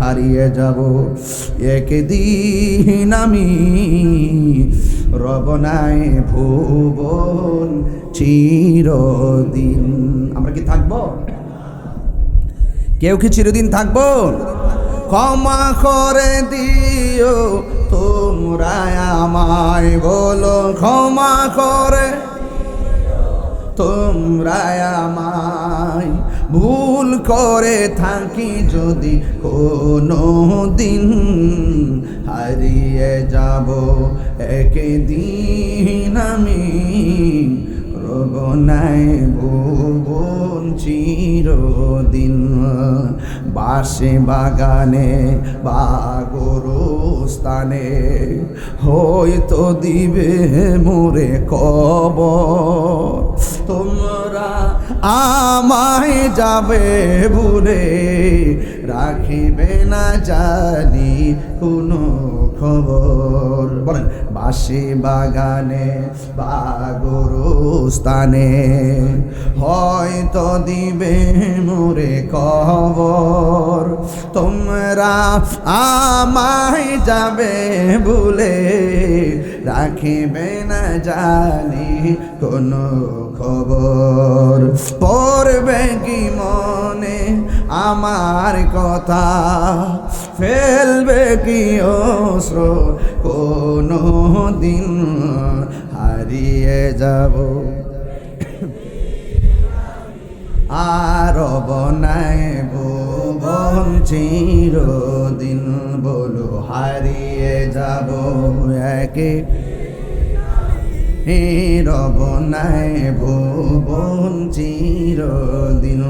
হারিয়ে যাব একদিন আমি রব নাই ভুবন চিরদিন। আমরা কি থাকবো? কেউ কি চিরদিন থাকবো? ক্ষমা করে দিও তোমরা আমায়, বলো ক্ষমা করে তোমরা আমায়। ভুল করে থাকি যদি কোনো দিন, হারিয়ে যাব একদিন আমি রব নাই ভুবন চিরদিন। বাসে বাগানে বা গোরস্থানে হয়তো দিবে মোরে কবর, তোমরা আমায় যাবে ভুলে, রাখিবে না জানি কোনো খবর। বলেন বাসে বাগানে বা গোরস্থানে হয়তো দিবে মোরে কবর, তোমরা আমায় যাবে ভুলে, রাখিবে না জানি কোনো খবর। পড়বে কি মনে আমার কথা, ফেলবে কি অশ্র কোনো দিন, হারিয়ে যাব আর রব নাই ভুবন চিরদিন। বলো হারিয়ে যাব একে রব নাই ভুবন চিরদিন।